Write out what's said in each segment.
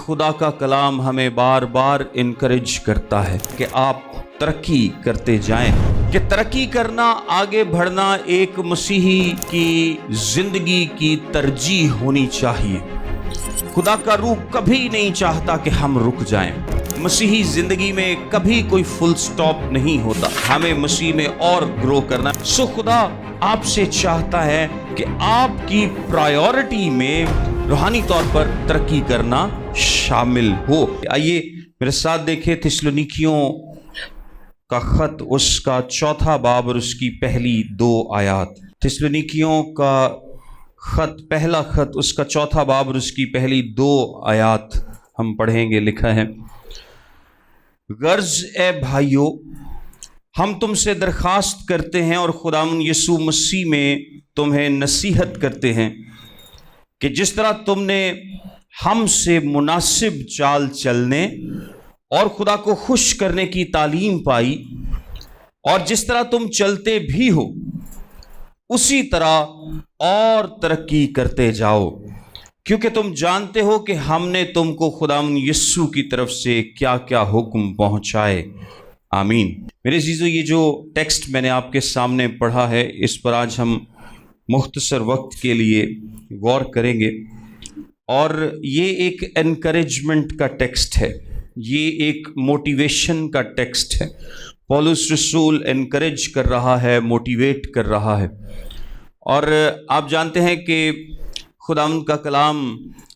خدا کا کلام ہمیں بار بار انکریج کرتا ہے کہ آپ ترقی کرتے جائیں، کہ ترقی کرنا، آگے بڑھنا ایک مسیحی کی زندگی کی ترجیح ہونی چاہیے۔ خدا کا روح کبھی نہیں چاہتا کہ ہم رک جائیں۔ مسیحی زندگی میں کبھی کوئی فل سٹاپ نہیں ہوتا، ہمیں مسیح میں اور گرو کرنا۔ سو خدا آپ سے چاہتا ہے کہ آپ کی پرائیورٹی میں روحانی طور پر ترقی کرنا شامل ہو۔ آئیے میرے ساتھ دیکھیں تھسلونیکیوں کا خط، اس کا 4 باب اور اس کی پہلی 2 آیات۔ تھسلونیکیوں کا خط، پہلا خط، اس کا 4 باب اور اس کی پہلی 2 آیات ہم پڑھیں گے۔ لکھا ہے، غرض اے بھائیو، ہم تم سے درخواست کرتے ہیں اور خداوند یسوع مسیح میں تمہیں نصیحت کرتے ہیں کہ جس طرح تم نے ہم سے مناسب چال چلنے اور خدا کو خوش کرنے کی تعلیم پائی، اور جس طرح تم چلتے بھی ہو اسی طرح اور ترقی کرتے جاؤ، کیونکہ تم جانتے ہو کہ ہم نے تم کو خداوند یسوع کی طرف سے کیا کیا حکم پہنچائے۔ آمین۔ میرے عزیزو، یہ جو ٹیکسٹ میں نے آپ کے سامنے پڑھا ہے، اس پر آج ہم مختصر وقت کے لیے غور کریں گے، اور یہ ایک انکریجمنٹ کا ٹیکسٹ ہے، یہ ایک موٹیویشن کا ٹیکسٹ ہے۔ پولس رسول انکریج کر رہا ہے، موٹیویٹ کر رہا ہے، اور آپ جانتے ہیں کہ خداوند کا کلام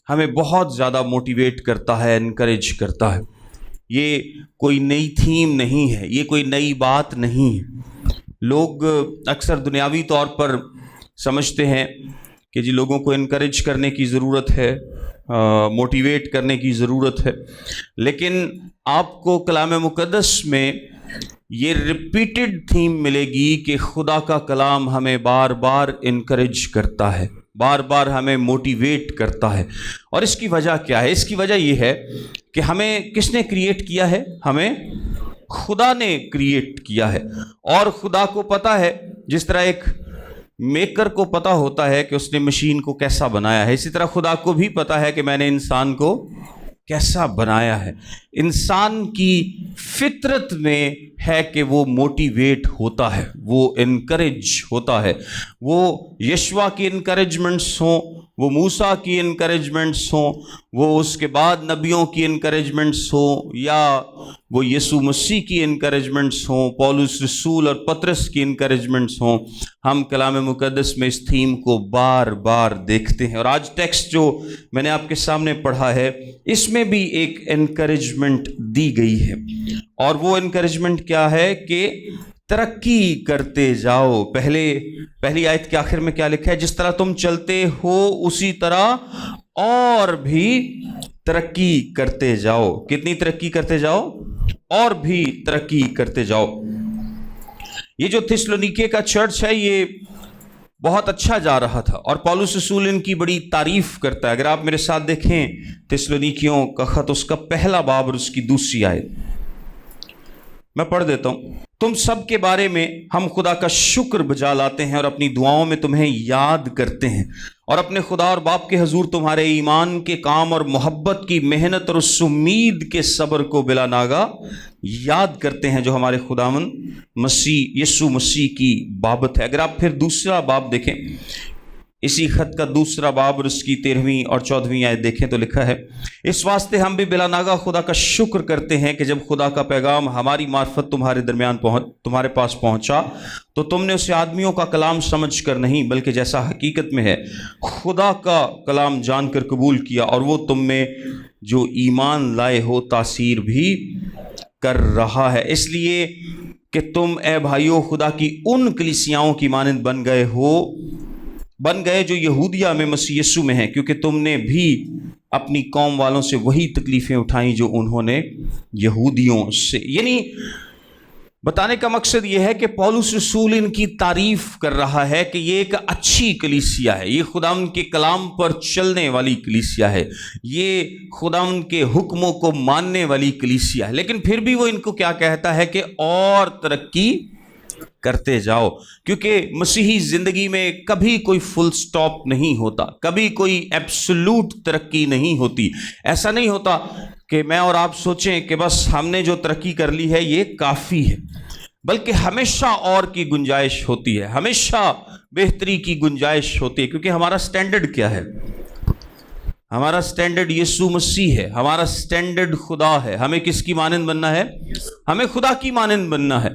ہمیں بہت زیادہ موٹیویٹ کرتا ہے، انکریج کرتا ہے۔ یہ کوئی نئی تھیم نہیں ہے، یہ کوئی نئی بات نہیں ہے۔ لوگ اکثر دنیاوی طور پر سمجھتے ہیں کہ جی لوگوں کو انکریج کرنے کی ضرورت ہے، موٹیویٹ کرنے کی ضرورت ہے، لیکن آپ کو کلام مقدس میں یہ ریپیٹڈ تھیم ملے گی کہ خدا کا کلام ہمیں بار بار انکریج کرتا ہے، بار بار ہمیں موٹیویٹ کرتا ہے۔ اور اس کی وجہ کیا ہے؟ اس کی وجہ یہ ہے کہ ہمیں کس نے کریٹ کیا ہے؟ ہمیں خدا نے کریٹ کیا ہے، اور خدا کو پتہ ہے، جس طرح ایک میکر کو پتہ ہوتا ہے کہ اس نے مشین کو کیسا بنایا ہے، اسی طرح خدا کو بھی پتہ ہے کہ میں نے انسان کو کیسا بنایا ہے۔ انسان کی فطرت میں ہے کہ وہ موٹیویٹ ہوتا ہے، وہ انکریج ہوتا ہے۔ وہ یشوع کی انکریجمنٹس ہوں، وہ موسیٰ کی انکریجمنٹس ہوں، وہ اس کے بعد نبیوں کی انکریجمنٹس ہوں، یا وہ یسوع مسیح کی انکریجمنٹس ہوں، پولس رسول اور پطرس کی انکریجمنٹس ہوں، ہم کلام مقدس میں اس تھیم کو بار بار دیکھتے ہیں۔ اور آج ٹیکسٹ جو میں نے آپ کے سامنے پڑھا ہے، اس میں بھی ایک انکریجمنٹ دی گئی ہے، اور وہ انکریجمنٹ کیا ہے کہ ترقی کرتے جاؤ۔ پہلی آیت کے آخر میں کیا لکھا ہے؟ جس طرح تم چلتے ہو اسی طرح اور بھی ترقی کرتے جاؤ۔ کتنی ترقی کرتے جاؤ؟ اور بھی ترقی کرتے جاؤ۔ یہ جو تھسلونیکے کا چرچ ہے، یہ بہت اچھا جا رہا تھا، اور پولس رسول ان کی بڑی تعریف کرتا ہے۔ اگر آپ میرے ساتھ دیکھیں تھسلونیکیوں کا خط، اس کا 1 باب اور اس کی 2 آیت میں پڑھ دیتا ہوں۔ تم سب کے بارے میں ہم خدا کا شکر بجا لاتے ہیں اور اپنی دعاؤں میں تمہیں یاد کرتے ہیں، اور اپنے خدا اور باپ کے حضور تمہارے ایمان کے کام اور محبت کی محنت اور اس امید کے صبر کو بلا ناگا یاد کرتے ہیں جو ہمارے خداوند مسیح یسوع مسیح کی بابت ہے۔ اگر آپ پھر 2 باب دیکھیں، اسی خط کا 2 باب اور اس کی 13ویں اور 14ویں آیت دیکھیں تو لکھا ہے، اس واسطے ہم بھی بلا ناگا خدا کا شکر کرتے ہیں کہ جب خدا کا پیغام ہماری معرفت تمہارے پاس پہنچا تو تم نے اسے آدمیوں کا کلام سمجھ کر نہیں بلکہ جیسا حقیقت میں ہے خدا کا کلام جان کر قبول کیا، اور وہ تم میں جو ایمان لائے ہو تاثیر بھی کر رہا ہے، اس لیے کہ تم اے بھائیو خدا کی ان کلیسیاؤں کی مانند بن گئے جو یہودیہ میں مسیح یسوع میں ہیں، کیونکہ تم نے بھی اپنی قوم والوں سے وہی تکلیفیں اٹھائیں جو انہوں نے یہودیوں سے۔ یعنی بتانے کا مقصد یہ ہے کہ پولس رسول ان کی تعریف کر رہا ہے کہ یہ ایک اچھی کلیسیا ہے، یہ خداوند کے کلام پر چلنے والی کلیسیا ہے، یہ خداوند کے حکموں کو ماننے والی کلیسیا ہے، لیکن پھر بھی وہ ان کو کیا کہتا ہے کہ اور ترقی کرتے جاؤ، کیونکہ مسیحی زندگی میں کبھی کوئی فل سٹاپ نہیں ہوتا، کبھی کوئی ایبسولوٹ ترقی نہیں ہوتی۔ ایسا نہیں ہوتا کہ میں اور آپ سوچیں کہ بس ہم نے جو ترقی کر لی ہے یہ کافی ہے، بلکہ ہمیشہ اور کی گنجائش ہوتی ہے، ہمیشہ بہتری کی گنجائش ہوتی ہے، کیونکہ ہمارا سٹینڈرڈ کیا ہے؟ ہمارا سٹینڈرڈ یسوع مسیح ہے، ہمارا سٹینڈرڈ خدا ہے۔ ہمیں کس کی مانند بننا ہے؟ ہمیں خدا کی مانند بننا ہے۔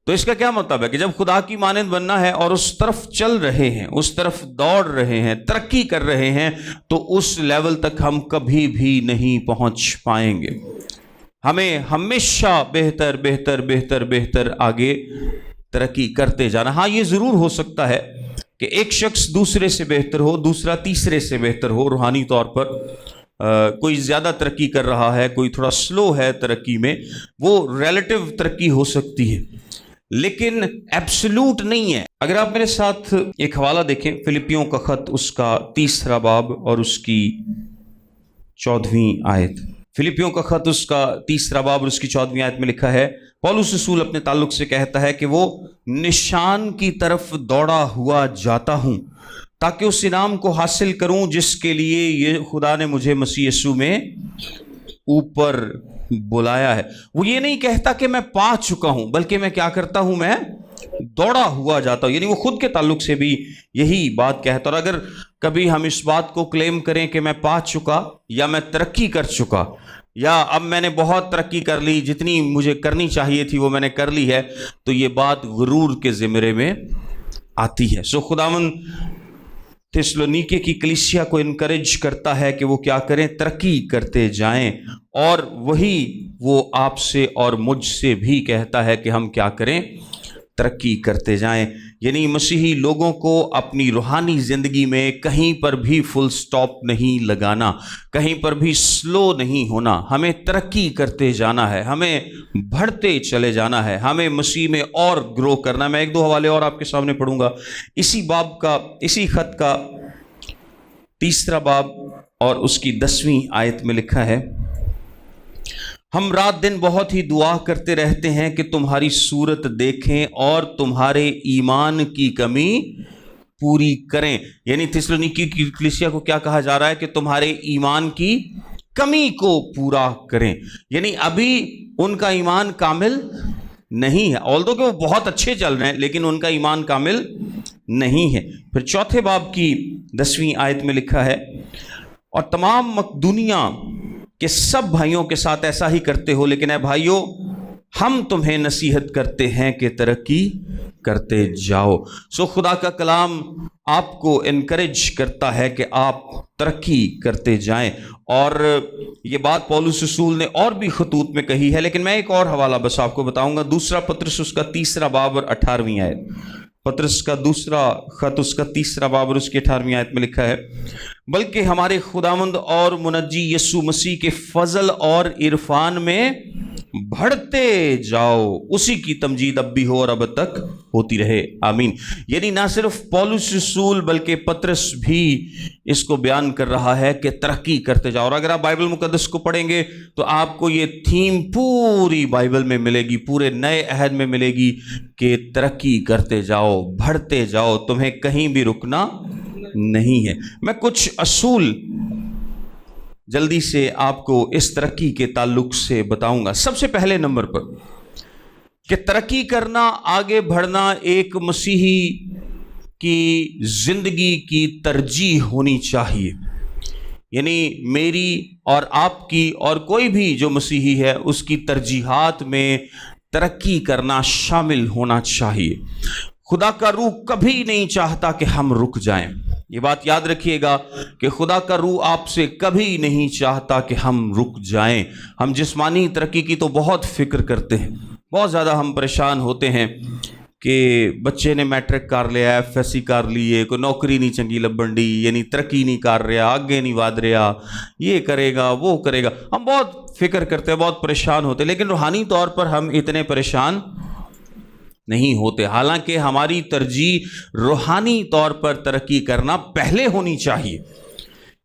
تو اس کا کیا مطلب ہے کہ جب خدا کی مانند بننا ہے اور اس طرف چل رہے ہیں، اس طرف دوڑ رہے ہیں، ترقی کر رہے ہیں، تو اس لیول تک ہم کبھی بھی نہیں پہنچ پائیں گے۔ ہمیں ہمیشہ بہتر بہتر بہتر بہتر آگے ترقی کرتے جانا۔ ہاں، یہ ضرور ہو سکتا ہے کہ ایک شخص دوسرے سے بہتر ہو، دوسرا تیسرے سے بہتر ہو روحانی طور پر، کوئی زیادہ ترقی کر رہا ہے، کوئی تھوڑا سلو ہے ترقی میں، وہ ریلیٹو ترقی ہو سکتی ہے، لیکن ایبسولوٹ نہیں ہے۔ اگر آپ میرے ساتھ ایک حوالہ دیکھیں، فلپیوں کا خط اس کا 3 باب اور اس کی 14 آیت۔ فلپیوں کا خط اس کا 3 باب اور اس کی 14 آیت میں لکھا ہے، پولس رسول اپنے تعلق سے کہتا ہے کہ وہ نشان کی طرف دوڑا ہوا جاتا ہوں تاکہ اس انعام کو حاصل کروں جس کے لیے یہ خدا نے مجھے مسیح یسوع میں اوپر بلایا ہے۔ وہ یہ نہیں کہتا کہ میں پا چکا ہوں، بلکہ میں کیا کرتا ہوں؟ میں دوڑا ہوا جاتا ہوں۔ یعنی وہ خود کے تعلق سے بھی یہی بات کہتا ہے۔ اور اگر کبھی ہم اس بات کو کلیم کریں کہ میں پا چکا یا میں ترقی کر چکا یا اب میں نے بہت ترقی کر لی، جتنی مجھے کرنی چاہیے تھی وہ میں نے کر لی ہے، تو یہ بات غرور کے زمرے میں آتی ہے۔ سو خداوند تھیسلونیکے کی کلیسیا کو انکریج کرتا ہے کہ وہ کیا کریں؟ ترقی کرتے جائیں، اور وہی وہ آپ سے اور مجھ سے بھی کہتا ہے کہ ہم کیا کریں؟ ترقی کرتے جائیں۔ یعنی مسیحی لوگوں کو اپنی روحانی زندگی میں کہیں پر بھی فل سٹاپ نہیں لگانا، کہیں پر بھی سلو نہیں ہونا، ہمیں ترقی کرتے جانا ہے، ہمیں بڑھتے چلے جانا ہے، ہمیں مسیح میں اور گرو کرنا ہے۔ میں 1-2 حوالے اور آپ کے سامنے پڑھوں گا۔ اسی باب کا، اسی خط کا 3 باب اور اس کی 10 آیت میں لکھا ہے، ہم رات دن بہت ہی دعا کرتے رہتے ہیں کہ تمہاری صورت دیکھیں اور تمہارے ایمان کی کمی پوری کریں۔ یعنی تھیسلونیکی کی کلیسیا کو کیا کہا جا رہا ہے؟ کہ تمہارے ایمان کی کمی کو پورا کریں۔ یعنی ابھی ان کا ایمان کامل نہیں ہے، آلدو کہ وہ بہت اچھے چل رہے ہیں، لیکن ان کا ایمان کامل نہیں ہے۔ پھر 4 باب کی 10 آیت میں لکھا ہے، اور تمام مقدونیہ کہ سب بھائیوں کے ساتھ ایسا ہی کرتے ہو، لیکن اے بھائیوں ہم تمہیں نصیحت کرتے ہیں کہ ترقی کرتے جاؤ۔ سو خدا کا کلام آپ کو انکریج کرتا ہے کہ آپ ترقی کرتے جائیں، اور یہ بات پولس رسول نے اور بھی خطوط میں کہی ہے، لیکن میں ایک اور حوالہ بس آپ کو بتاؤں گا۔ 2 پطرس اس کا 3 باب اور 18 آیت، پطرس کا 2 خط اس کا 3 باب اور اس کی 18 آیت میں لکھا ہے، بلکہ ہمارے خداوند اور منجی یسوع مسیح کے فضل اور عرفان میں بڑھتے جاؤ، اسی کی تمجید اب بھی ہو اور اب تک ہوتی رہے، آمین۔ یعنی نہ صرف پولس رسول بلکہ پطرس بھی اس کو بیان کر رہا ہے کہ ترقی کرتے جاؤ۔ اور اگر آپ بائبل مقدس کو پڑھیں گے تو آپ کو یہ تھیم پوری بائبل میں ملے گی، پورے نئے عہد میں ملے گی کہ ترقی کرتے جاؤ، بڑھتے جاؤ، تمہیں کہیں بھی رکنا نہیں ہے۔ میں کچھ اصول جلدی سے آپ کو اس ترقی کے تعلق سے بتاؤں گا۔ سب سے پہلے نمبر پر کہ ترقی کرنا، آگے بڑھنا ایک مسیحی کی زندگی کی ترجیح ہونی چاہیے۔ یعنی میری اور آپ کی اور کوئی بھی جو مسیحی ہے اس کی ترجیحات میں ترقی کرنا شامل ہونا چاہیے۔ خدا کا روح کبھی نہیں چاہتا کہ ہم رک جائیں۔ یہ بات یاد رکھیے گا کہ خدا کا روح آپ سے کبھی نہیں چاہتا کہ ہم رک جائیں۔ ہم جسمانی ترقی کی تو بہت فکر کرتے ہیں، بہت زیادہ ہم پریشان ہوتے ہیں کہ بچے نے میٹرک کر لیا، FSC کر لیے، کوئی نوکری نہیں چنگی لبن ڈی، یعنی ترقی نہیں کر رہا، آگے نہیں ود رہا، یہ کرے گا وہ کرے گا۔ ہم بہت فکر کرتے ہیں، بہت پریشان ہوتے ہیں، لیکن روحانی طور پر ہم اتنے پریشان نہیں ہوتے۔ حالانکہ ہماری ترجیح روحانی طور پر ترقی کرنا پہلے ہونی چاہیے،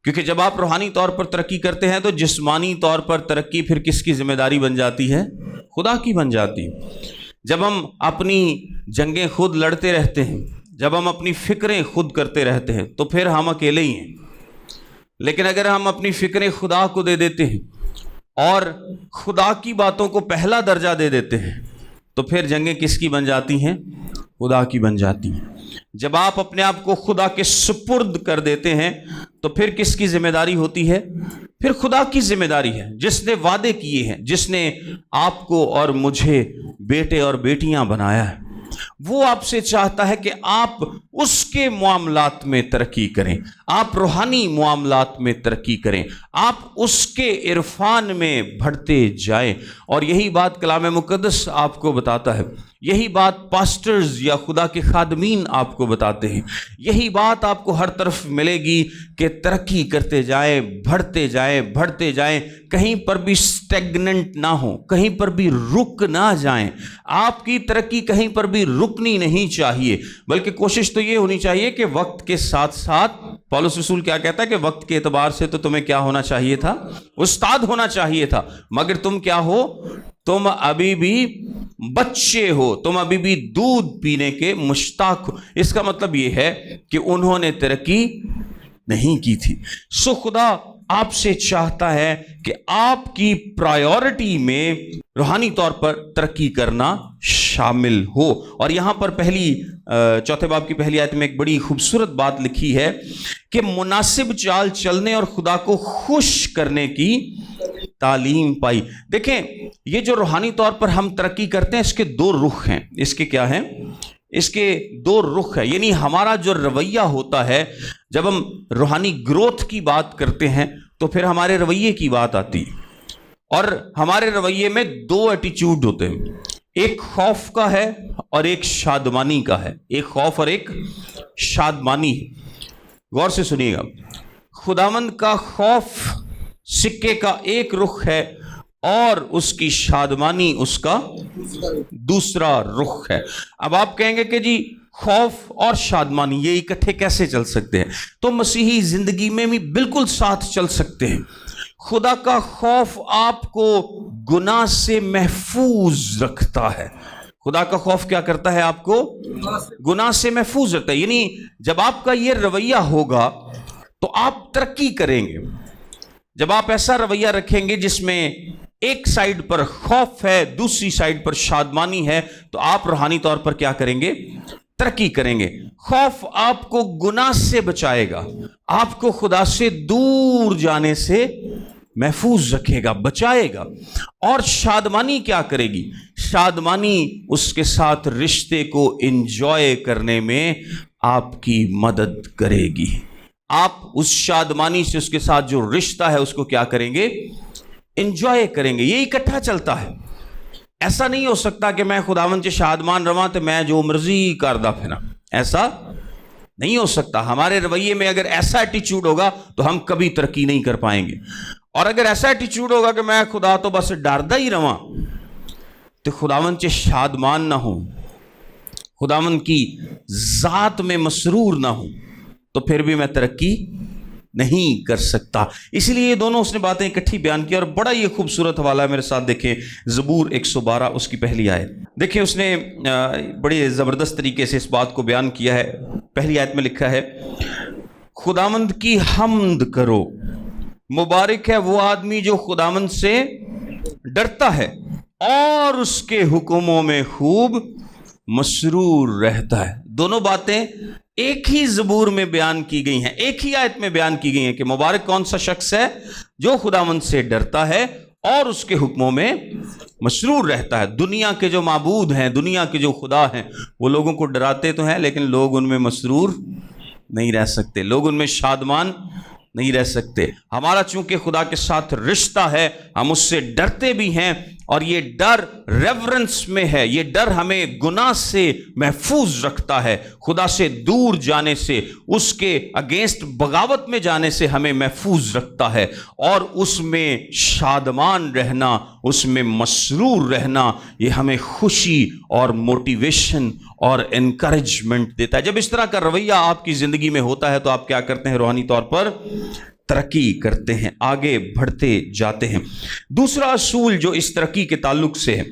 کیونکہ جب آپ روحانی طور پر ترقی کرتے ہیں تو جسمانی طور پر ترقی پھر کس کی ذمہ داری بن جاتی ہے؟ خدا کی بن جاتی ہے۔ جب ہم اپنی جنگیں خود لڑتے رہتے ہیں، جب ہم اپنی فکریں خود کرتے رہتے ہیں تو پھر ہم اکیلے ہی ہیں. لیکن اگر ہم اپنی فکریں خدا کو دے دیتے ہیں اور خدا کی باتوں کو پہلا درجہ دے دیتے ہیں تو پھر جنگیں کس کی بن جاتی ہیں؟ خدا کی بن جاتی ہیں. جب آپ اپنے آپ کو خدا کے سپرد کر دیتے ہیں تو پھر کس کی ذمہ داری ہوتی ہے؟ پھر خدا کی ذمہ داری ہے، جس نے وعدے کیے ہیں، جس نے آپ کو اور مجھے بیٹے اور بیٹیاں بنایا ہے. وہ آپ سے چاہتا ہے کہ آپ اس کے معاملات میں ترقی کریں، آپ روحانی معاملات میں ترقی کریں، آپ اس کے عرفان میں بڑھتے جائیں. اور یہی بات کلام مقدس آپ کو بتاتا ہے، یہی بات پاسٹرز یا خدا کے خادمین آپ کو بتاتے ہیں، یہی بات آپ کو ہر طرف ملے گی کہ ترقی کرتے جائیں، بڑھتے جائیں، بڑھتے جائیں، کہیں پر بھی سٹیگننٹ نہ ہو، کہیں پر بھی رک نہ جائیں. آپ کی ترقی کہیں پر بھی رکنی نہیں چاہیے، بلکہ کوشش تو یہ ہونی چاہیے کہ وقت کے ساتھ ساتھ، پولس رسول کیا کہتا ہے کہ وقت کے اعتبار سے تو تمہیں کیا ہونا چاہیے تھا؟ استاد ہونا چاہیے تھا، مگر تم کیا ہو؟ تم ابھی بھی بچے ہو، تم ابھی بھی دودھ پینے کے مشتاق ہو. اس کا مطلب یہ ہے کہ انہوں نے ترقی نہیں کی تھی. سو خدا آپ سے چاہتا ہے کہ آپ کی پرائیورٹی میں روحانی طور پر ترقی کرنا شامل ہو. اور یہاں پر چوتھے باب کی پہلی آیت میں ایک بڑی خوبصورت بات لکھی ہے کہ مناسب چال چلنے اور خدا کو خوش کرنے کی تعلیم پائی. دیکھیں، یہ جو روحانی طور پر ہم ترقی کرتے ہیں اس کے دو رخ ہیں. اس کے کیا ہیں؟ اس کے دو رخ ہے. یعنی ہمارا جو رویہ ہوتا ہے، جب ہم روحانی گروتھ کی بات کرتے ہیں تو پھر ہمارے رویے کی بات آتی ہے. اور ہمارے رویے میں دو ایٹیچیوڈ ہوتے ہیں، ایک خوف کا ہے اور ایک شادمانی کا ہے. ایک خوف اور ایک شادمانی ہے. غور سے سنیے گا، خداوند کا خوف سکے کا ایک رخ ہے اور اس کی شادمانی اس کا دوسرا رخ ہے. اب آپ کہیں گے کہ جی خوف اور شادمانی یہ اکٹھے کیسے چل سکتے ہیں؟ تو مسیحی زندگی میں بھی بالکل ساتھ چل سکتے ہیں. خدا کا خوف آپ کو گناہ سے محفوظ رکھتا ہے. خدا کا خوف کیا کرتا ہے؟ آپ کو گناہ سے محفوظ رکھتا ہے. یعنی جب آپ کا یہ رویہ ہوگا تو آپ ترقی کریں گے. جب آپ ایسا رویہ رکھیں گے جس میں ایک سائیڈ پر خوف ہے، دوسری سائیڈ پر شادمانی ہے، تو آپ روحانی طور پر کیا کریں گے؟ ترقی کریں گے. خوف آپ کو گناہ سے بچائے گا، آپ کو خدا سے دور جانے سے محفوظ رکھے گا، بچائے گا. اور شادمانی کیا کرے گی؟ شادمانی اس کے ساتھ رشتے کو انجوائے کرنے میں آپ کی مدد کرے گی. آپ اس شادمانی سے اس کے ساتھ جو رشتہ ہے اس کو کیا کریں گے؟ انجوائے کریں گے. یہ اکٹھا چلتا ہے. ایسا نہیں ہو سکتا کہ میں خداوند سے شادمان رواں تو میں جو مرضی کردہ پھرا. ایسا نہیں ہو سکتا. ہمارے رویے میں اگر ایسا ایٹیچیوڈ ہوگا تو ہم کبھی ترقی نہیں کر پائیں گے. اور اگر ایسا ایٹیچیوڈ ہوگا کہ میں خدا تو بس ڈردا ہی رواں تو خداوند سے شادمان نہ ہوں، خداوند کی ذات میں مسرور نہ ہوں، تو پھر بھی میں ترقی نہیں کر سکتا. اس لیے یہ دونوں اس نے باتیں اکٹھی بیان کی. اور بڑا یہ خوبصورت حوالہ ہے، میرے ساتھ دیکھیں زبور 112 اس کی پہلی آیت. دیکھیں اس نے بڑے زبردست طریقے سے اس بات کو بیان کیا ہے. پہلی آیت میں لکھا ہے، خداوند کی حمد کرو، مبارک ہے وہ آدمی جو خداوند سے ڈرتا ہے اور اس کے حکموں میں خوب مسرور رہتا ہے. دونوں باتیں ایک ہی زبور میں بیان کی گئی ہیں، ایک ہی آیت میں بیان کی گئی ہیں کہ مبارک کون سا شخص ہے جو خداوند سے ڈرتا ہے اور اس کے حکموں میں مسرور رہتا ہے. دنیا کے جو معبود ہیں، دنیا کے جو خدا ہیں، وہ لوگوں کو ڈراتے تو ہیں لیکن لوگ ان میں مسرور نہیں رہ سکتے، لوگ ان میں شادمان نہیں رہ سکتے. ہمارا چونکہ خدا کے ساتھ رشتہ ہے، ہم اس سے ڈرتے بھی ہیں، اور یہ ڈر ریورنس میں ہے. یہ ڈر ہمیں گناہ سے محفوظ رکھتا ہے، خدا سے دور جانے سے، اس کے اگینسٹ بغاوت میں جانے سے ہمیں محفوظ رکھتا ہے. اور اس میں شادمان رہنا، اس میں مسرور رہنا، یہ ہمیں خوشی اور موٹیویشن اور انکریجمنٹ دیتا ہے. جب اس طرح کا رویہ آپ کی زندگی میں ہوتا ہے تو آپ کیا کرتے ہیں؟ روحانی طور پر ترقی کرتے ہیں، آگے بڑھتے جاتے ہیں. دوسرا اصول جو اس ترقی کے تعلق سے ہے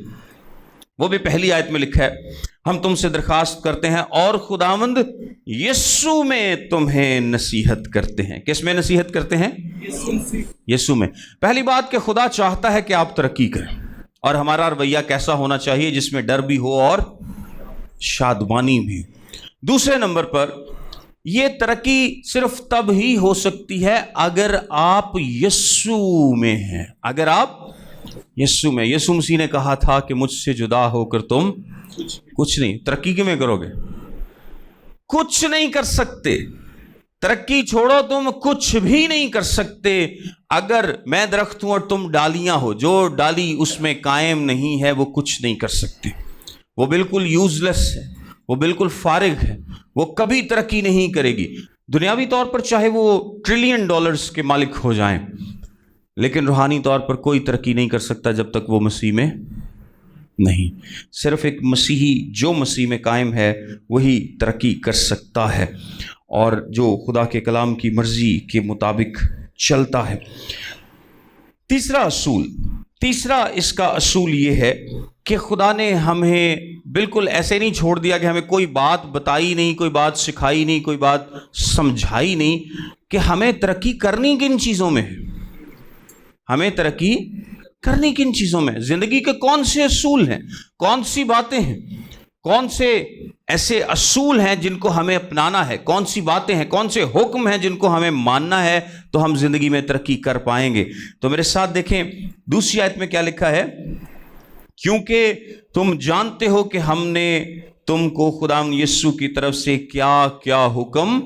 وہ بھی پہلی آیت میں لکھا ہے، ہم تم سے درخواست کرتے ہیں اور خداوند یسوع میں تمہیں نصیحت کرتے ہیں۔ کس میں نصیحت کرتے ہیں؟ یسوع میں۔ پہلی بات کہ خدا چاہتا ہے کہ آپ ترقی کریں، اور ہمارا رویہ کیسا ہونا چاہیے؟ جس میں ڈر بھی ہو اور شادمانی بھی۔ دوسرے نمبر پر یہ ترقی صرف تب ہی ہو سکتی ہے اگر آپ یسوع میں ہیں۔ اگر آپ یسوع میں، یسوع مسیح نے کہا تھا کہ مجھ سے جدا ہو کر تم کچھ نہیں۔ ترقی کیوں میں کرو گے؟ کچھ نہیں کر سکتے۔ ترقی چھوڑو، تم کچھ بھی نہیں کر سکتے۔ اگر میں درخت ہوں اور تم ڈالیاں ہو، جو ڈالی اس میں قائم نہیں ہے وہ کچھ نہیں کر سکتے، وہ بالکل یوز لیس ہے، وہ بالکل فارغ ہے، وہ کبھی ترقی نہیں کرے گی۔ دنیاوی طور پر چاہے وہ ٹریلین ڈالرز کے مالک ہو جائیں، لیکن روحانی طور پر کوئی ترقی نہیں کر سکتا جب تک وہ مسیح میں نہیں۔ صرف ایک مسیحی جو مسیح میں قائم ہے وہی ترقی کر سکتا ہے، اور جو خدا کے کلام کی مرضی کے مطابق چلتا ہے۔ تیسرا اس کا اصول یہ ہے کہ خدا نے ہمیں بالکل ایسے نہیں چھوڑ دیا کہ ہمیں کوئی بات بتائی نہیں، کوئی بات سکھائی نہیں، کوئی بات سمجھائی نہیں کہ ہمیں ترقی کرنی کن چیزوں میں ہے۔ ہمیں ترقی کرنی کن چیزوں میں؟ زندگی کے کون سے اصول ہیں، کون سی باتیں ہیں، کون سے ایسے اصول ہیں جن کو ہمیں اپنانا ہے، کون سی باتیں ہیں، کون سے حکم ہیں جن کو ہمیں ماننا ہے تو ہم زندگی میں ترقی کر پائیں گے۔ تو میرے ساتھ دیکھیں دوسری آیت میں کیا لکھا ہے، کیونکہ تم جانتے ہو کہ ہم نے تم کو خداوند یسوع کی طرف سے کیا کیا حکم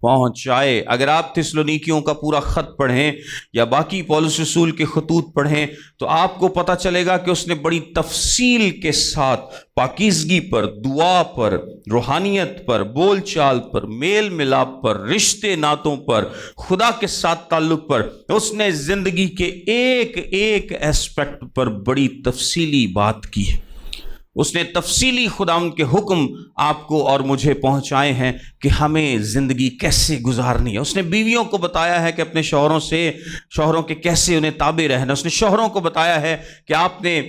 پہنچائے۔ اگر آپ تھسلونیکیوں کا پورا خط پڑھیں یا باقی پولس رسول کے خطوط پڑھیں تو آپ کو پتہ چلے گا کہ اس نے بڑی تفصیل کے ساتھ پاکیزگی پر، دعا پر، روحانیت پر، بول چال پر، میل ملاپ پر، رشتے ناتوں پر، خدا کے ساتھ تعلق پر، اس نے زندگی کے ایک ایک ایسپیکٹ پر بڑی تفصیلی بات کی ہے۔ اس نے تفصیلی خداوند کے حکم آپ کو اور مجھے پہنچائے ہیں کہ ہمیں زندگی کیسے گزارنی ہے۔ اس نے بیویوں کو بتایا ہے کہ اپنے شوہروں کے کیسے انہیں تابع رہنا۔ اس نے شوہروں کو بتایا ہے کہ آپ نے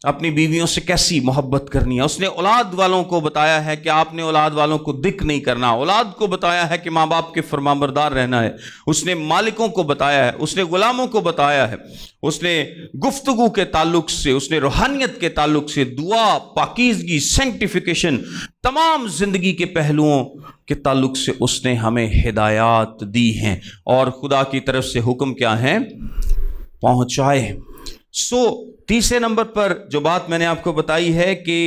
اپنی بیویوں سے کیسی محبت کرنی ہے۔ اس نے اولاد والوں کو بتایا ہے کہ آپ نے اولاد والوں کو دکھ نہیں کرنا۔ اولاد کو بتایا ہے کہ ماں باپ کے فرمانبردار رہنا ہے۔ اس نے مالکوں کو بتایا ہے، اس نے غلاموں کو بتایا ہے، اس نے گفتگو کے تعلق سے، اس نے روحانیت کے تعلق سے، دعا، پاکیزگی، سینکٹیفیکیشن، تمام زندگی کے پہلوؤں کے تعلق سے اس نے ہمیں ہدایات دی ہیں، اور خدا کی طرف سے حکم کیا ہیں؟ پہنچائے۔ تیسرے نمبر پر جو بات میں نے آپ کو بتائی ہے کہ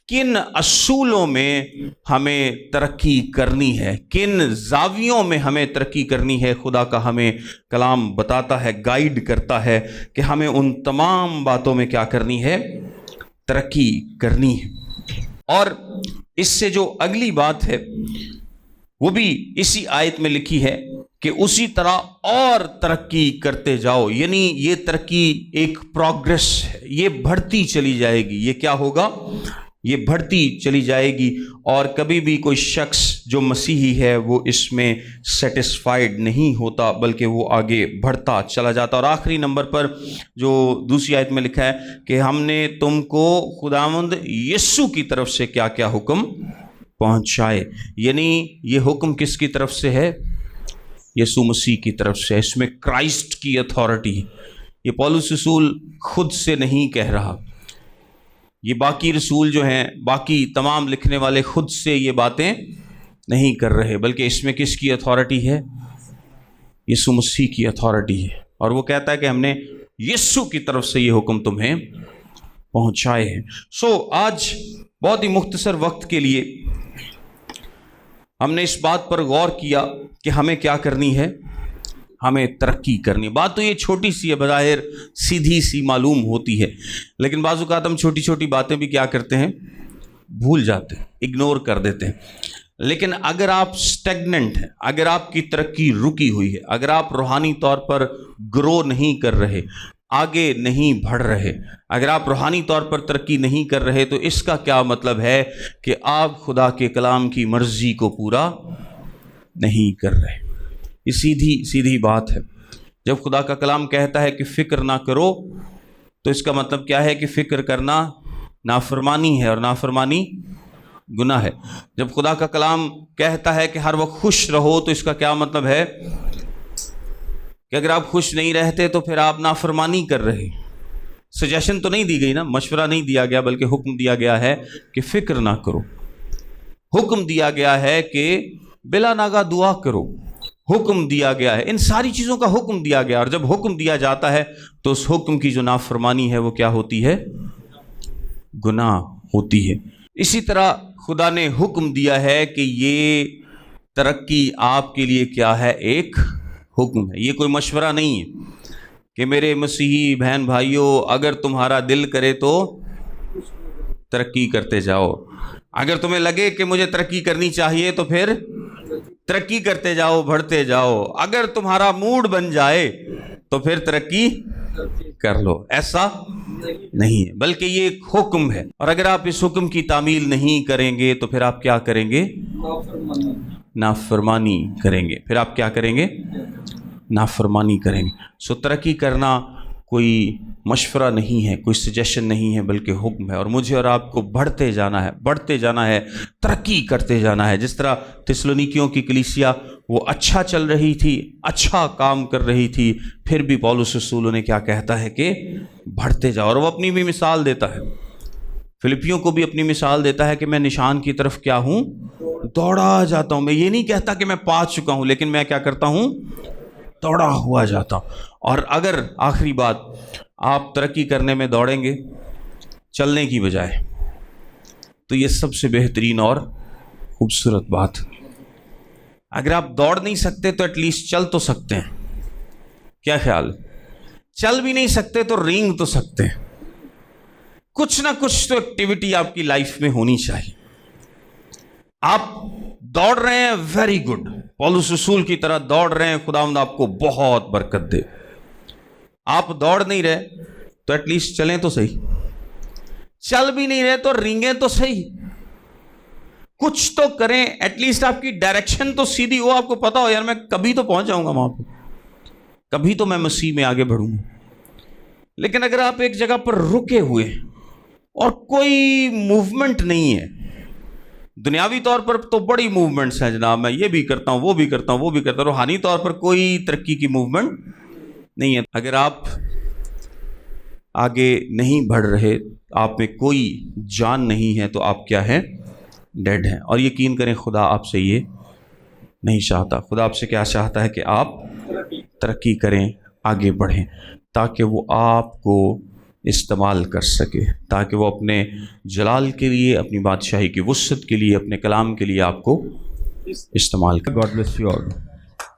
کن اصولوں میں ہمیں ترقی کرنی ہے، کن زاویوں میں ہمیں ترقی کرنی ہے، خدا کا ہمیں کلام بتاتا ہے، گائیڈ کرتا ہے کہ ہمیں ان تمام باتوں میں کیا کرنی ہے؟ ترقی کرنی ہے۔ اور اس سے جو اگلی بات ہے وہ بھی اسی آیت میں لکھی ہے کہ اسی طرح اور ترقی کرتے جاؤ، یعنی یہ ترقی ایک پروگریس ہے، یہ بڑھتی چلی جائے گی۔ یہ کیا ہوگا؟ یہ بڑھتی چلی جائے گی، اور کبھی بھی کوئی شخص جو مسیحی ہے وہ اس میں سیٹسفائیڈ نہیں ہوتا، بلکہ وہ آگے بڑھتا چلا جاتا۔ اور آخری نمبر پر جو دوسری آیت میں لکھا ہے کہ ہم نے تم کو خداوند یسوع کی طرف سے کیا کیا حکم پہنچائے، یعنی یہ حکم کس کی طرف سے ہے؟ یسوع مسیح کی طرف سے۔ اس میں کرائسٹ کی اتھارٹی ہے۔ یہ پولس رسول خود سے نہیں کہہ رہا، یہ باقی رسول جو ہیں، باقی تمام لکھنے والے خود سے یہ باتیں نہیں کر رہے، بلکہ اس میں کس کی اتھارٹی ہے؟ یسوع مسیح کی اتھارٹی ہے، اور وہ کہتا ہے کہ ہم نے یسوع کی طرف سے یہ حکم تمہیں پہنچائے ہیں۔ آج بہت ہی مختصر وقت کے لیے ہم نے اس بات پر غور کیا کہ ہمیں کیا کرنی ہے؟ ہمیں ترقی کرنی۔ بات تو یہ چھوٹی سی ہے، بظاہر سیدھی سی معلوم ہوتی ہے، لیکن بعض اوقات ہم چھوٹی چھوٹی باتیں بھی کیا کرتے ہیں؟ بھول جاتے ہیں، اگنور کر دیتے ہیں۔ لیکن اگر آپ سٹیگننٹ ہیں، اگر آپ کی ترقی رکی ہوئی ہے، اگر آپ روحانی طور پر گرو نہیں کر رہے، آگے نہیں بڑھ رہے، اگر آپ روحانی طور پر ترقی نہیں کر رہے، تو اس کا کیا مطلب ہے؟ کہ آپ خدا کے کلام کی مرضی کو پورا نہیں کر رہے۔ یہ سیدھی بات ہے۔ جب خدا کا کلام کہتا ہے کہ فکر نہ کرو، تو اس کا مطلب کیا ہے؟ کہ فکر کرنا نافرمانی ہے اور نافرمانی گناہ ہے۔ جب خدا کا کلام کہتا ہے کہ ہر وقت خوش رہو تو اس کا کیا مطلب ہے کہ اگر آپ خوش نہیں رہتے تو پھر آپ نافرمانی کر رہے۔ سجیشن تو نہیں دی گئی نا، مشورہ نہیں دیا گیا، بلکہ حکم دیا گیا ہے کہ فکر نہ کرو، حکم دیا گیا ہے کہ بلا ناگہ دعا کرو، حکم دیا گیا ہے، ان ساری چیزوں کا حکم دیا گیا۔ اور جب حکم دیا جاتا ہے تو اس حکم کی جو نافرمانی ہے وہ کیا ہوتی ہے؟ گناہ ہوتی ہے۔ اسی طرح خدا نے حکم دیا ہے کہ یہ ترقی آپ کے لیے کیا ہے؟ ایک حکم ہے، یہ کوئی مشورہ نہیں ہے کہ میرے مسیحی بہن بھائیوں اگر تمہارا دل کرے تو ترقی کرتے جاؤ، اگر تمہیں لگے کہ مجھے ترقی کرنی چاہیے تو پھر ترقی کرتے جاؤ، بڑھتے جاؤ، اگر تمہارا موڈ بن جائے تو پھر ترقی کر لو، ایسا نہیں ہے، بلکہ یہ ایک حکم ہے۔ اور اگر آپ اس حکم کی تعمیل نہیں کریں گے تو پھر آپ کیا کریں گے؟ نافرمانی کریں گے۔ پھر آپ کیا کریں گے؟ نافرمانی کریں گے۔ سو ترقی کرنا کوئی مشورہ نہیں ہے، کوئی سجیشن نہیں ہے، بلکہ حکم ہے، اور مجھے اور آپ کو بڑھتے جانا ہے، بڑھتے جانا ہے، ترقی کرتے جانا ہے۔ جس طرح تسلونیکیوں کی کلیسیا وہ اچھا چل رہی تھی، اچھا کام کر رہی تھی، پھر بھی پولس رسول انہیں کیا کہتا ہے کہ بڑھتے جاؤ، اور وہ اپنی بھی مثال دیتا ہے، فلپیوں کو بھی اپنی مثال دیتا ہے کہ میں نشان کی طرف کیا ہوں؟ دوڑا جاتا ہوں۔ میں یہ نہیں کہتا کہ میں پا چکا ہوں، لیکن میں کیا کرتا ہوں؟ دوڑا ہوا جاتا ہوں۔ اور اگر آخری بات آپ ترقی کرنے میں دوڑیں گے چلنے کی بجائے تو یہ سب سے بہترین اور خوبصورت بات۔ اگر آپ دوڑ نہیں سکتے تو ایٹ لیسٹ چل تو سکتے ہیں، کیا خیال؟ چل بھی نہیں سکتے تو رینگ تو سکتے ہیں، کچھ نہ کچھ تو ایکٹیویٹی آپ کی لائف میں ہونی چاہیے۔ آپ دوڑ رہے ہیں، ویری گڈ، پولس رسول کی طرح دوڑ رہے ہیں، خداوند آپ کو بہت برکت دے۔ آپ دوڑ نہیں رہے تو ایٹ لیسٹ چلیں تو صحیح، چل بھی نہیں رہے تو رینگیں تو صحیح، کچھ تو کریں، ایٹ لیسٹ آپ کی ڈائریکشن تو سیدھی ہو، آپ کو پتا ہو یار میں کبھی تو پہنچ جاؤں گا وہاں پہ، کبھی تو میں مسیح میں آگے بڑھوں گا۔ لیکن اگر آپ ایک جگہ پر رکے ہوئے اور کوئی موومنٹ نہیں ہے، دنیاوی طور پر تو بڑی موومنٹس ہیں جناب، میں یہ بھی کرتا ہوں، وہ بھی کرتا ہوں، وہ بھی کرتا ہوں، روحانی طور پر کوئی ترقی کی موومنٹ نہیں ہے۔ اگر آپ آگے نہیں بڑھ رہے، آپ میں کوئی جان نہیں ہے، تو آپ کیا ہیں؟ ڈیڈ ہیں۔ اور یقین کریں خدا آپ سے یہ نہیں چاہتا۔ خدا آپ سے کیا چاہتا ہے کہ آپ ترقی کریں، آگے بڑھیں، تاکہ وہ آپ کو استعمال کر سکے، تاکہ وہ اپنے جلال کے لیے، اپنی بادشاہی کی وسعت کے لیے، اپنے کلام کے لیے آپ کو استعمال کرے۔ God bless you all.